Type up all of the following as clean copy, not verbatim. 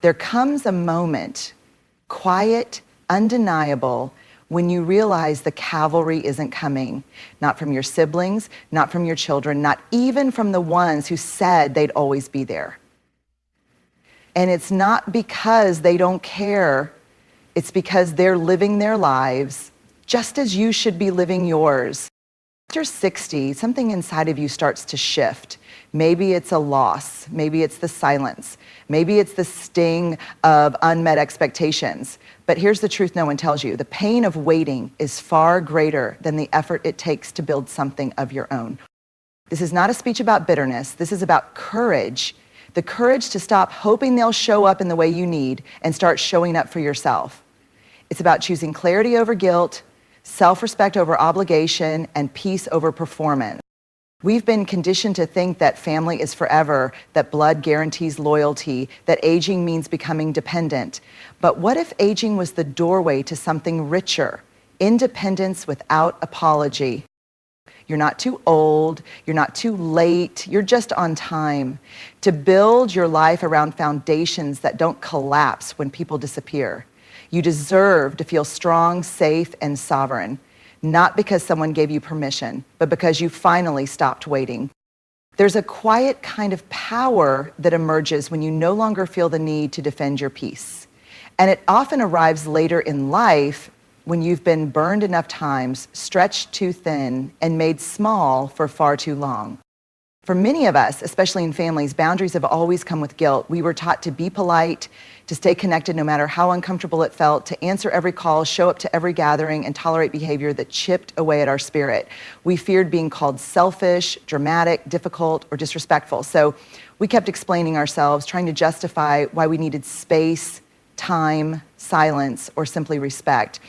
There comes a moment, quiet, undeniable, when you realize the cavalry isn't coming, not from your siblings, not from your children, not even from the ones who said they'd always be there. And it's not because they don't care, it's because they're living their lives just as you should be living yours. After 60, something inside of you starts to shift. Maybe it's a loss, maybe it's the silence, maybe it's the sting of unmet expectations. But here's the truth no one tells you. The pain of waiting is far greater than the effort it takes to build something of your own. This is not a speech about bitterness. This is about courage. The courage to stop hoping they'll show up in the way you need and start showing up for yourself. It's about choosing clarity over guilt, self-respect over obligation, and peace over performance. We've been conditioned to think that family is forever, that blood guarantees loyalty, that aging means becoming dependent. But what if aging was the doorway to something richer? Independence without apology. You're not too old, you're not too late, you're just on time to build your life around foundations that don't collapse when people disappear. You deserve to feel strong, safe, and sovereign, not because someone gave you permission, but because you finally stopped waiting. There's a quiet kind of power that emerges when you no longer feel the need to defend your peace. And it often arrives later in life when you've been burned enough times, stretched too thin, and made small for far too long. For many of us, especially in families, boundaries have always come with guilt. We were taught to be polite, to stay connected no matter how uncomfortable it felt, to answer every call, show up to every gathering, and tolerate behavior that chipped away at our spirit. We feared being called selfish, dramatic, difficult, or disrespectful. So we kept explaining ourselves, trying to justify why we needed space, time, silence, or simply respect.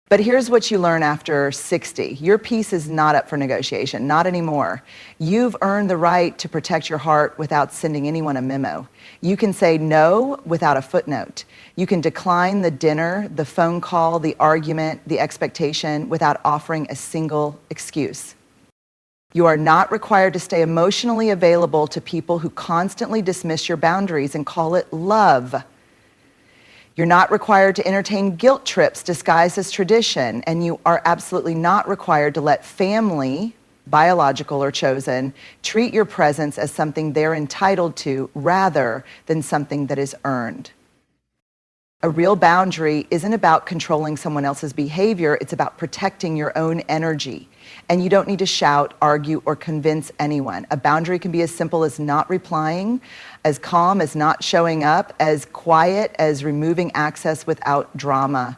But here's what you learn after 60. Your peace is not up for negotiation, not anymore. You've earned the right to protect your heart without sending anyone a memo. You can say no without a footnote. You can decline the dinner, the phone call, the argument, the expectation without offering a single excuse. You are not required to stay emotionally available to people who constantly dismiss your boundaries and call it love. You're not required to entertain guilt trips disguised as tradition, and you are absolutely not required to let family, biological or chosen, treat your presence as something they're entitled to rather than something that is earned. A real boundary isn't about controlling someone else's behavior, it's about protecting your own energy. And you don't need to shout, argue, or convince anyone. A boundary can be as simple as not replying, as calm as not showing up, as quiet as removing access without drama.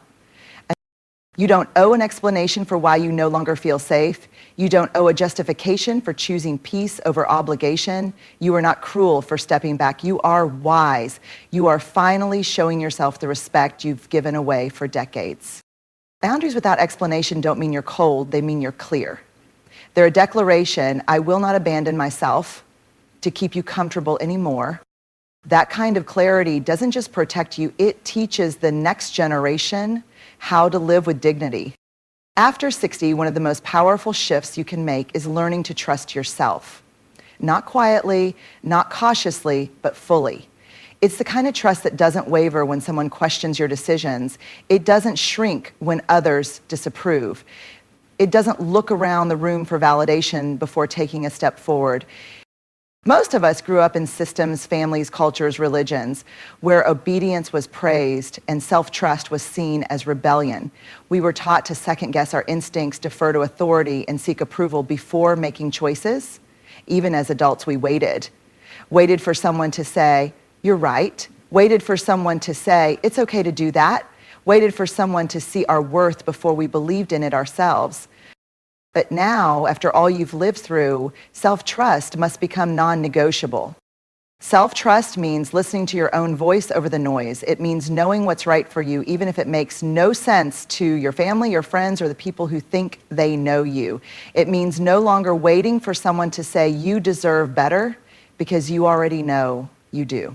You don't owe an explanation for why you no longer feel safe. You don't owe a justification for choosing peace over obligation. You are not cruel for stepping back. You are wise. You are finally showing yourself the respect you've given away for decades. Boundaries without explanation don't mean you're cold, they mean you're clear. They're a declaration, I will not abandon myself to keep you comfortable anymore. That kind of clarity doesn't just protect you, it teaches the next generation how to live with dignity. After 60, one of the most powerful shifts you can make is learning to trust yourself. Not quietly, not cautiously, but fully. It's the kind of trust that doesn't waver when someone questions your decisions. It doesn't shrink when others disapprove. It doesn't look around the room for validation before taking a step forward. Most of us grew up in systems, families, cultures, religions, where obedience was praised and self-trust was seen as rebellion. We were taught to second-guess our instincts, defer to authority, and seek approval before making choices. Even as adults, we waited. Waited for someone to say, you're right. Waited for someone to say, it's okay to do that. Waited for someone to see our worth before we believed in it ourselves. But now, after all you've lived through, self-trust must become non-negotiable. Self-trust means listening to your own voice over the noise. It means knowing what's right for you, even if it makes no sense to your family, your friends, or the people who think they know you. It means no longer waiting for someone to say you deserve better because you already know you do.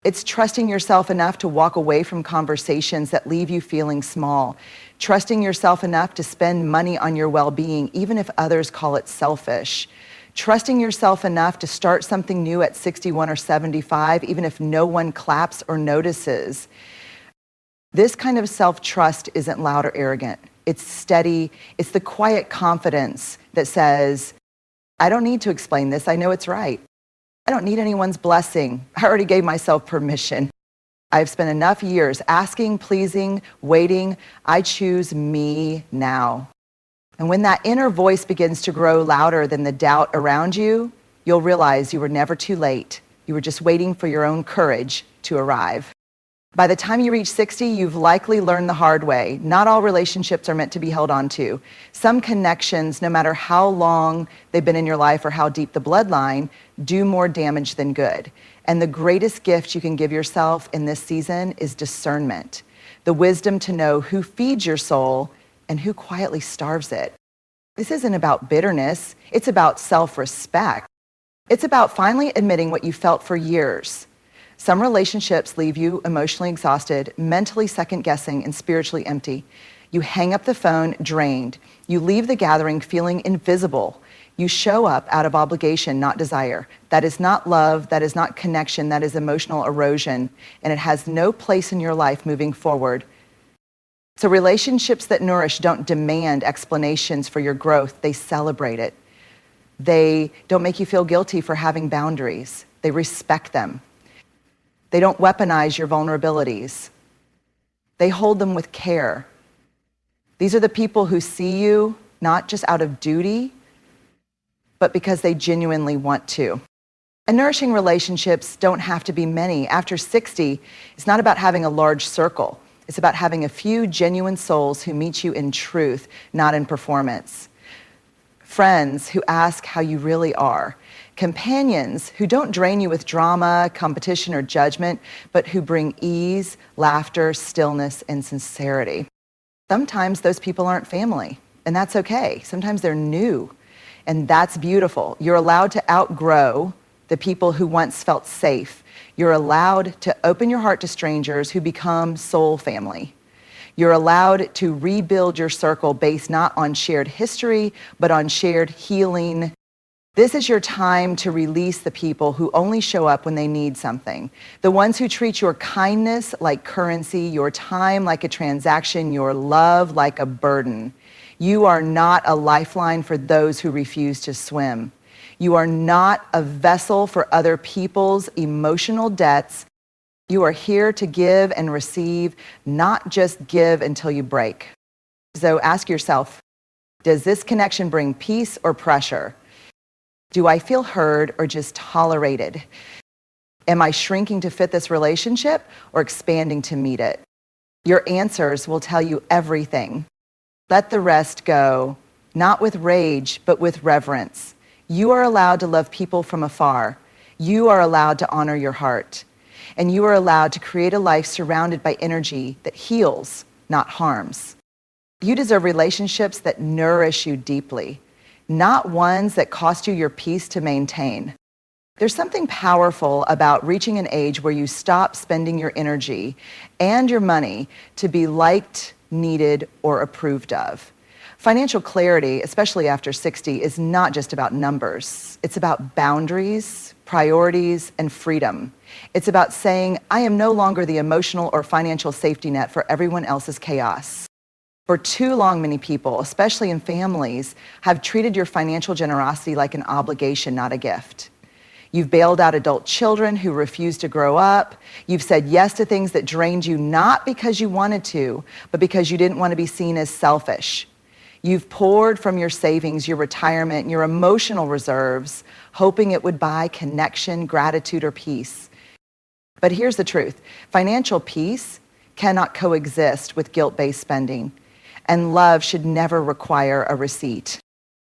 It's trusting yourself enough to walk away from conversations that leave you feeling small. Trusting yourself enough to spend money on your well-being, even if others call it selfish. trusting yourself enough to start something new at 61 or 75, even if no one claps or notices. This kind of self-trust isn't loud or arrogant. It's steady. It's the quiet confidence that says, I don't need to explain this. I know it's right. I don't need anyone's blessing. I already gave myself permission. I've spent enough years asking, pleasing, waiting. I choose me now. And when that inner voice begins to grow louder than the doubt around you, you'll realize you were never too late. You were just waiting for your own courage to arrive. By the time you reach 60, you've likely learned the hard way. Not all relationships are meant to be held on to. Some connections, no matter how long they've been in your life or how deep the bloodline, do more damage than good. And the greatest gift you can give yourself in this season is discernment. The wisdom to know who feeds your soul and who quietly starves it. This isn't about bitterness. It's about self-respect. It's about finally admitting what you felt for years. Some relationships leave you emotionally exhausted, mentally second-guessing, and spiritually empty. You hang up the phone drained. You leave the gathering feeling invisible. You show up out of obligation, not desire. That is not love. That is not connection. That is emotional erosion, and it has no place in your life moving forward. So relationships that nourish don't demand explanations for your growth. They celebrate it. They don't make you feel guilty for having boundaries. They respect them. They don't weaponize your vulnerabilities. They hold them with care. These are the people who see you not just out of duty, but because they genuinely want to. And nourishing relationships don't have to be many. After 60, it's not about having a large circle. It's about having a few genuine souls who meet you in truth, not in performance. Friends who ask how you really are. Companions who don't drain you with drama, competition, or judgment, but who bring ease, laughter, stillness, and sincerity. Sometimes those people aren't family, and that's okay. Sometimes they're new, and that's beautiful. You're allowed to outgrow the people who once felt safe. You're allowed to open your heart to strangers who become soul family. You're allowed to rebuild your circle based not on shared history, but on shared healing. This is your time to release the people who only show up when they need something. The ones who treat your kindness like currency, your time like a transaction, your love like a burden. You are not a lifeline for those who refuse to swim. You are not a vessel for other people's emotional debts. You are here to give and receive, not just give until you break. So ask yourself, does this connection bring peace or pressure? Do I feel heard or just tolerated? Am I shrinking to fit this relationship or expanding to meet it? Your answers will tell you everything. Let the rest go, not with rage, but with reverence. You are allowed to love people from afar. You are allowed to honor your heart. And you are allowed to create a life surrounded by energy that heals, not harms. You deserve relationships that nourish you deeply, not ones that cost you your peace to maintain. There's something powerful about reaching an age where you stop spending your energy and your money to be liked, needed, or approved of. Financial clarity, especially after 60, is not just about numbers. It's about boundaries, priorities, and freedom. It's about saying, I am no longer the emotional or financial safety net for everyone else's chaos. For too long, many people, especially in families, have treated your financial generosity like an obligation, not a gift. You've bailed out adult children who refuse to grow up. You've said yes to things that drained you not because you wanted to, but because you didn't want to be seen as selfish. You've poured from your savings, your retirement, your emotional reserves, hoping it would buy connection, gratitude, or peace. But here's the truth. Financial peace cannot coexist with guilt-based spending. And love should never require a receipt.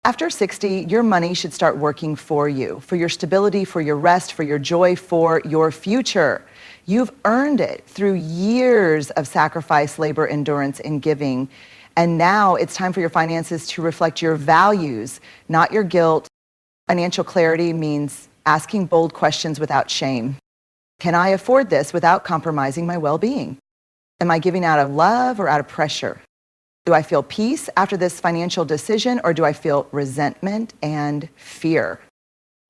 After 60, your money should start working for you, for your stability, for your rest, for your joy, for your future. You've earned it through years of sacrifice, labor, endurance, and giving. And now it's time for your finances to reflect your values, not your guilt. Financial clarity means asking bold questions without shame. Can I afford this without compromising my well-being? Am I giving out of love or out of pressure? Do I feel peace after this financial decision, or do I feel resentment and fear?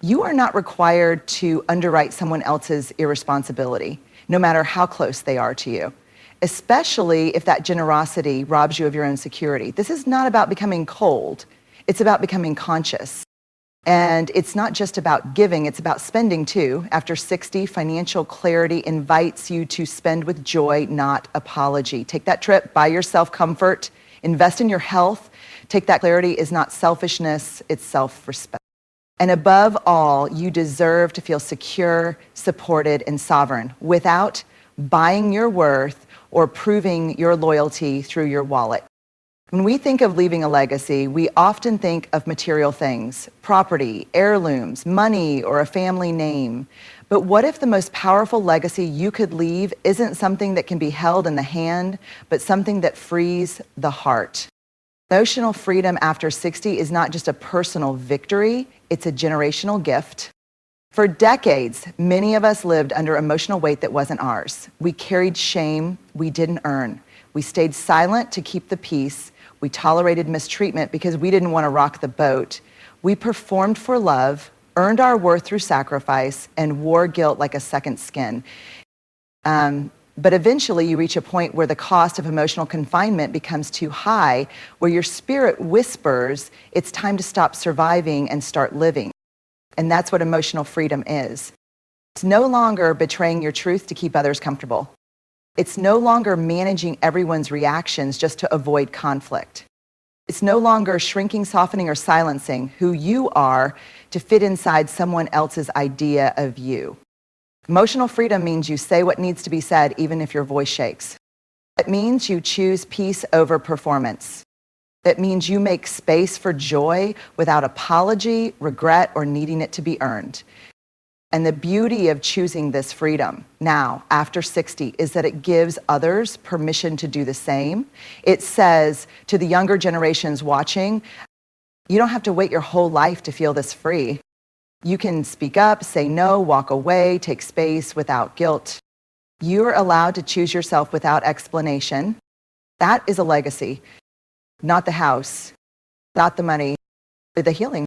You are not required to underwrite someone else's irresponsibility, no matter how close they are to you, especially if that generosity robs you of your own security. This is not about becoming cold. It's about becoming conscious. And it's not just about giving, it's about spending too. After 60, financial clarity invites you to spend with joy, not apology. Take that trip, buy yourself comfort, invest in your health. Take that clarity is not selfishness, it's self-respect. And above all, you deserve to feel secure, supported, and sovereign without buying your worth or proving your loyalty through your wallet. When we think of leaving a legacy, we often think of material things, property, heirlooms, money, or a family name. But what if the most powerful legacy you could leave isn't something that can be held in the hand, but something that frees the heart? Emotional freedom after 60 is not just a personal victory, it's a generational gift. For decades, many of us lived under emotional weight that wasn't ours. We carried shame we didn't earn. We stayed silent to keep the peace. We tolerated mistreatment because we didn't want to rock the boat. We performed for love, earned our worth through sacrifice, and wore guilt like a second skin. But eventually you reach a point where the cost of emotional confinement becomes too high, where your spirit whispers, it's time to stop surviving and start living. And that's what emotional freedom is. It's no longer betraying your truth to keep others comfortable. It's no longer managing everyone's reactions just to avoid conflict. It's no longer shrinking, softening, or silencing who you are to fit inside someone else's idea of you. Emotional freedom means you say what needs to be said even if your voice shakes. It means you choose peace over performance. It means you make space for joy without apology, regret, or needing it to be earned. And the beauty of choosing this freedom now, after 60, is that it gives others permission to do the same. It says to the younger generations watching, you don't have to wait your whole life to feel this free. You can speak up, say no, walk away, take space without guilt. You're allowed to choose yourself without explanation. That is a legacy, not the house, not the money, but the healing.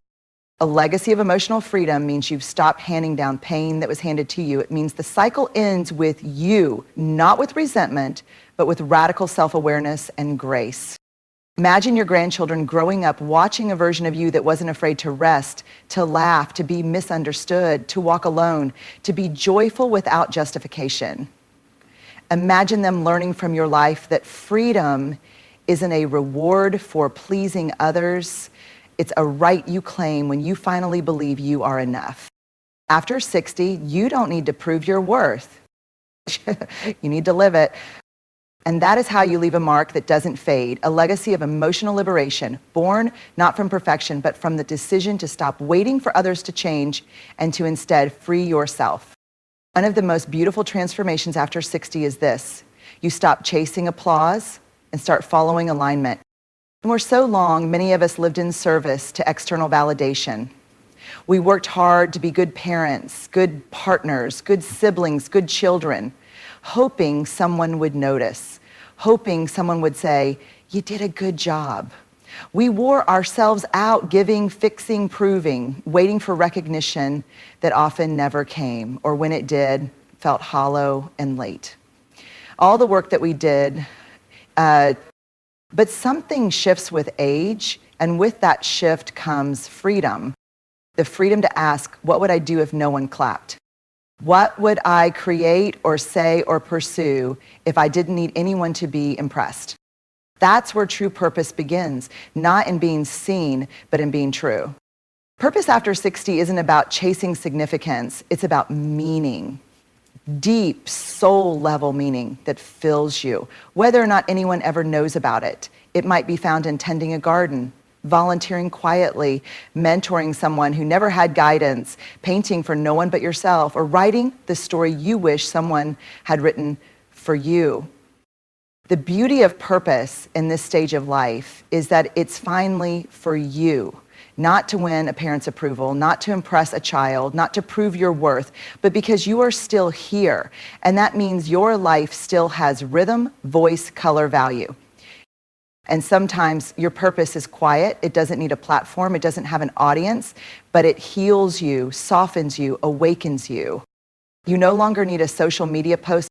A legacy of emotional freedom means you've stopped handing down pain that was handed to you. It means the cycle ends with you, not with resentment, but with radical self-awareness and grace. Imagine your grandchildren growing up watching a version of you that wasn't afraid to rest, to laugh, to be misunderstood, to walk alone, to be joyful without justification. Imagine them learning from your life that freedom isn't a reward for pleasing others. It's a right you claim when you finally believe you are enough. After 60, you don't need to prove your worth. You need to live it. And that is how you leave a mark that doesn't fade, a legacy of emotional liberation, born not from perfection, but from the decision to stop waiting for others to change and to instead free yourself. One of the most beautiful transformations after 60 is this. You stop chasing applause and start following alignment. For so long, many of us lived in service to external validation. We worked hard to be good parents, good partners, good siblings, good children, hoping someone would notice, hoping someone would say, you did a good job. We wore ourselves out giving, fixing, proving, waiting for recognition that often never came, or when it did, felt hollow and late. All the work that we did, but something shifts with age, and with that shift comes freedom. The freedom to ask, what would I do if no one clapped? What would I create or say or pursue if I didn't need anyone to be impressed? That's where true purpose begins, not in being seen, but in being true. Purpose after 60 isn't about chasing significance, it's about meaning. Deep, soul-level meaning that fills you, whether or not anyone ever knows about it. It might be found in tending a garden, volunteering quietly, mentoring someone who never had guidance, painting for no one but yourself, or writing the story you wish someone had written for you. The beauty of purpose in this stage of life is that it's finally for you, not to win a parent's approval, not to impress a child, not to prove your worth, but because you are still here. And that means your life still has rhythm, voice, color, value. And sometimes your purpose is quiet. It doesn't need a platform. It doesn't have an audience, but it heals you, softens you, awakens you. You no longer need a social media post